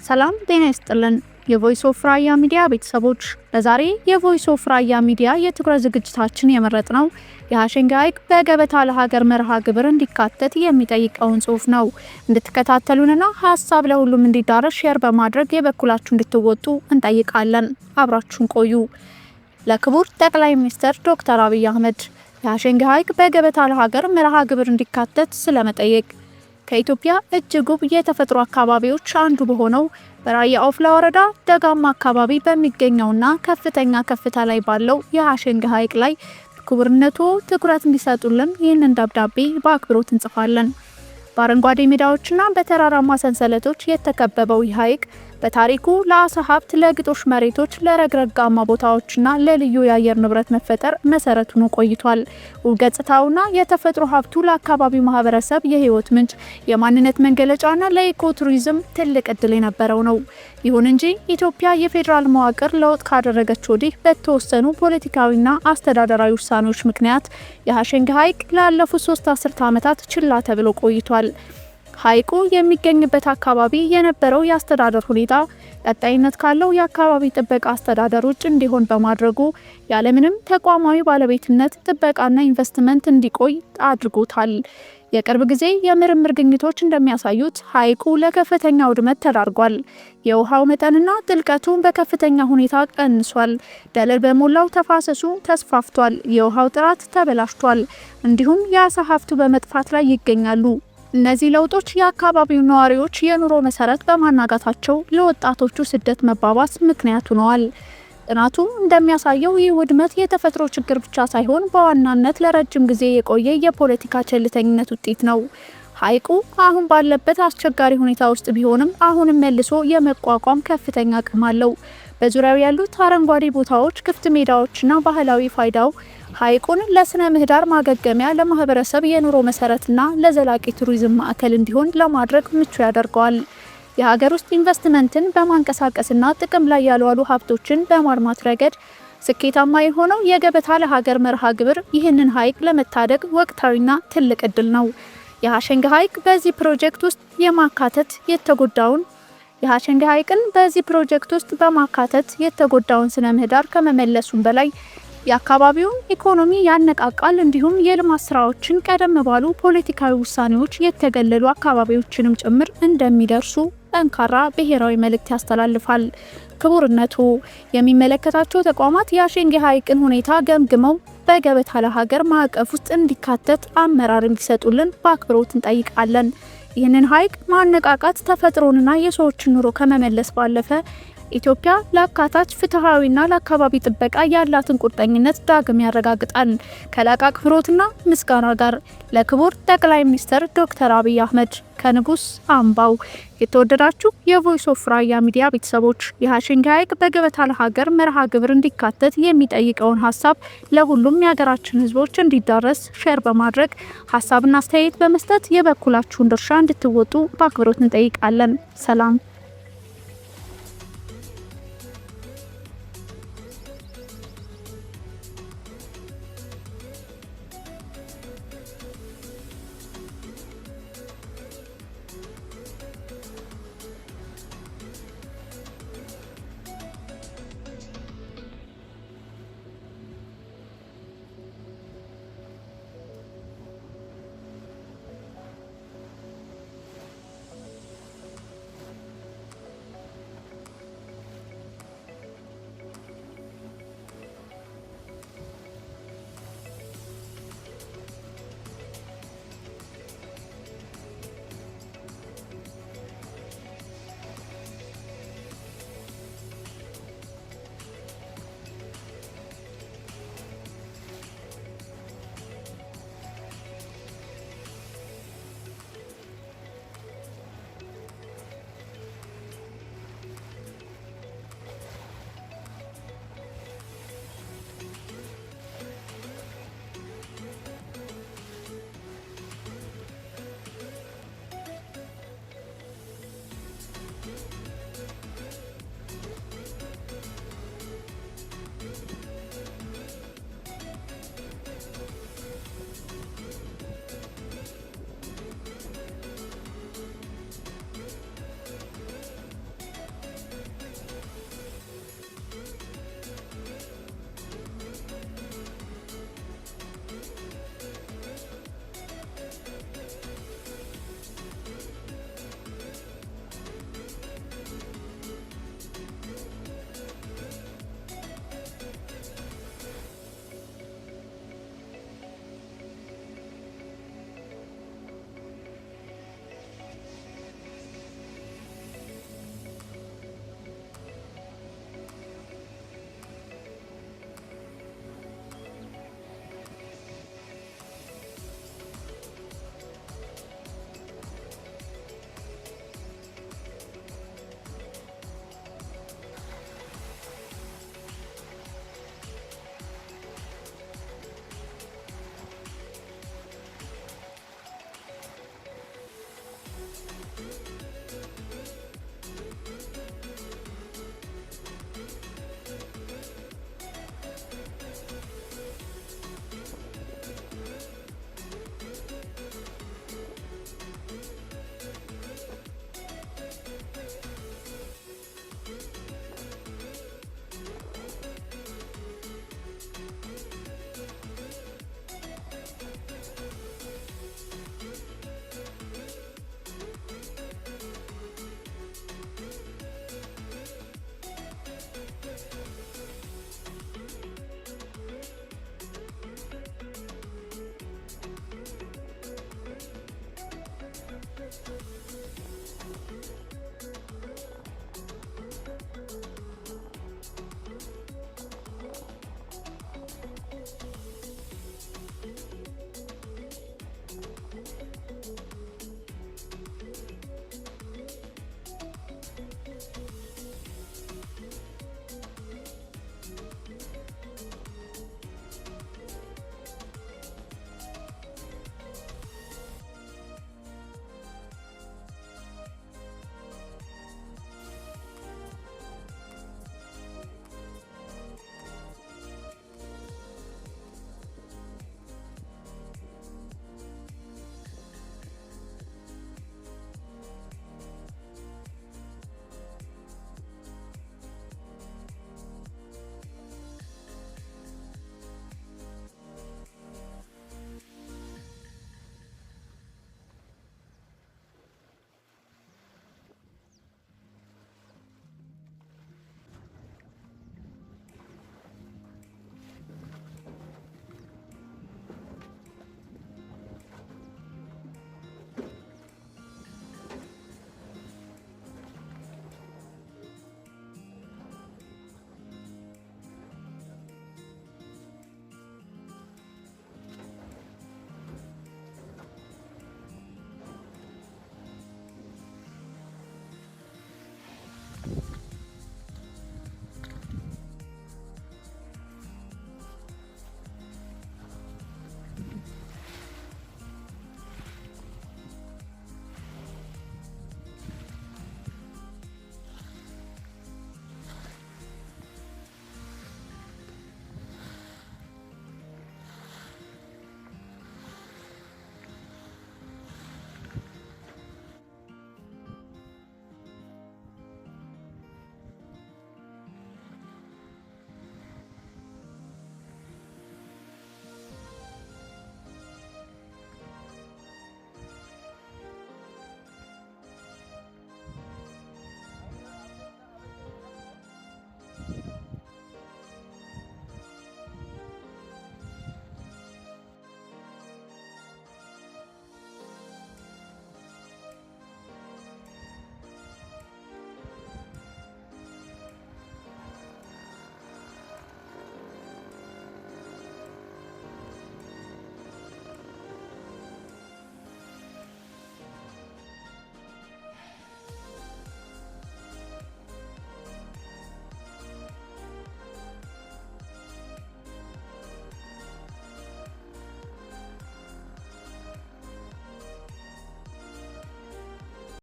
ሰላም ጤና ይስጥልን የቮይስ ኦፍ ራያ ሚዲያ ቤተሰቦች፣ ለዛሬ የቮይስ ኦፍ ራያ ሚዲያ የትኩረት ዝግጅታችን የመረጥነው የሐሸንጌ ሐይቅ በገበታ ለሀገር መርሃ ግብር እንዲካተት የሚጠይቀውን ጽሑፍ ነው። እንድትከታተሉንና ሀሳብ ለሁሉም እንዲዳረስ ሼር በማድረግ የበኩላችሁ እንድትወጡ እንጠይቃለን። አብራችሁን ቆዩ። ለክቡር ጠቅላይ ሚኒስትር ዶክተር አብይ አህመድ የሐሸንጌ ሐይቅ በገበታ ለሀገር መርሃ ግብር እንዲካተት ስለመጠየቅ ከኢትዮጵያ እጅግ ውብ የተፈጥሮ አካባቢዎች አንዱ በሆነው በራያ ኦፍላ ወረዳ ደጋማ አካባቢ በሚገኘውና ከፍተኛ ከፍታ ላይ ባለው የሐሸንጌ ሐይቅ ላይ ክቡርነቱ ትኩረት እንዲሰጡልን ይህንን ደብዳቤ በአክብሮት እንጽፋለን። በአረንጓዴ ሜዳዎችና በተራራማ ሰንሰለቶች የተከበበው ይህ ሐይቅ በታሪኩ ለአሳ ሀብት፣ ለግጦሽ መሬቶች፣ ለረግረጋማ ቦታዎችና ለልዩ የአየር ንብረት መፈጠር መሰረት ሆኖ ቆይቷል። ገጽታውና የተፈጥሮ ሀብቱ ለአካባቢው ማህበረሰብ የህይወት ምንጭ፣ የማንነት መገለጫና ለኢኮቱሪዝም ትልቅ እድል የነበረው ነው። ይሁን እንጂ ኢትዮጵያ የፌዴራል መዋቅር ለውጥ ካደረገች ወዲህ በተወሰኑ ፖለቲካዊና አስተዳደራዊ ውሳኔዎች ምክንያት የሐሸንጌ ሐይቅ ላለፉት 3 አስርተ ዓመታት ችላ ተብሎ ቆይቷል። ሐይቁ የሚገኝበት አካባቢ የነበረው የአስተዳደር ሁኔታ ቀጣይነት ካለው የአካባቢ ጥበቃ አስተዳደር ውጭ እንዲሆን በማድረጉ ያለምንም ተቋማዊ ባለቤትነት ጥበቃና ኢንቨስትመንት እንዲቆይ አድርጎታል። የቅርብ ጊዜ የምርምር ግኝቶች እንደሚያሳዩት ሐይቁ ለከፍተኛ ውድመት ተዳርጓል። የውሃው መጠንና ጥልቀቱ በከፍተኛ ሁኔታ ቀንሷል። ደለል በሞላው ተፋሰሱ ተስፋፍቷል። የውሃው ጥራት ተበላሽቷል። እንዲሁም የአሳ ሀብቱ በመጥፋት ላይ ይገኛሉ። እነዚህ ለውጦች የአካባቢው ነዋሪዎች የኑሮ መሰረት በማናጋታቸው ለወጣቶቹ ስደት መባባስ ምክንያት ሆነዋል። ጥናቱ እንደሚያሳየው ይህ ውድመት የተፈጥሮ ችግር ብቻ ሳይሆን በዋናነት ለረጅም ጊዜ የቆየ የፖለቲካ ቸልተኝነት ውጤት ነው። ሐይቁ አሁን ባለበት አስቸጋሪ ሁኔታ ውስጥ ቢሆንም አሁንም መልሶ የመቋቋም ከፍተኛ አቅም አለው። በዙሪያው ያሉት አረንጓዴ ቦታዎች፣ ክፍት ሜዳዎችና ባህላዊ ፋይዳው ሐይቁን ለስነ ምህዳር ማገገሚያ፣ ለማህበረሰብ የኑሮ መሰረትና ለዘላቂ ቱሪዝም ማዕከል እንዲሆን ለማድረግ ምቹ ያደርገዋል። የሀገር ውስጥ ኢንቨስትመንትን በማንቀሳቀስና ጥቅም ላይ ያልዋሉ ሀብቶችን በማልማት ረገድ ስኬታማ የሆነው የገበታ ለሀገር መርሃ ግብር ይህንን ሐይቅ ለመታደግ ወቅታዊና ትልቅ እድል ነው። የሐሸንጌ ሐይቅ በዚህ ፕሮጀክት ውስጥ የሐሸንጌ ሐይቅን በዚህ ፕሮጀክት ውስጥ በማካተት የተጎዳውን ስነ ምህዳር ከመመለሱም በላይ የአካባቢውን ኢኮኖሚ ያነቃቃል። እንዲሁም የልማት ስራዎችን ቀደም ባሉ ፖለቲካዊ ውሳኔዎች የተገለሉ አካባቢዎችንም ጭምር እንደሚደርሱ ጠንካራ ብሔራዊ መልእክት ያስተላልፋል። ክቡርነቱ የሚመለከታቸው ተቋማት የሐሸንጌ ሐይቅን ሁኔታ ገምግመው በገበታ ለሀገር ማዕቀፍ ውስጥ እንዲካተት አመራር እንዲሰጡልን በአክብሮት እንጠይቃለን። ይህንን ሐይቅ ማነቃቃት ተፈጥሮንና የሰዎችን ኑሮ ከመመለስ ባለፈ ኢትዮጵያ ለአካታች ፍትሃዊና ለአካባቢ ጥበቃ ያላትን ቁርጠኝነት ዳግም ያረጋግጣል። ከላቅ አክብሮትና ምስጋና ጋር ለክቡር ጠቅላይ ሚኒስትር ዶክተር አብይ አህመድ ከንጉስ አምባው። የተወደዳችሁ የቮይስ ኦፍ ራያ ሚዲያ ቤተሰቦች፣ የሐሸንጌ ሐይቅ በገበታ ለሀገር መርሃ ግብር እንዲካተት የሚጠይቀውን ሀሳብ ለሁሉም የሀገራችን ህዝቦች እንዲዳረስ ሼር በማድረግ ሀሳብና አስተያየት በመስጠት የበኩላችሁን ድርሻ እንድትወጡ በአክብሮት እንጠይቃለን። ሰላም።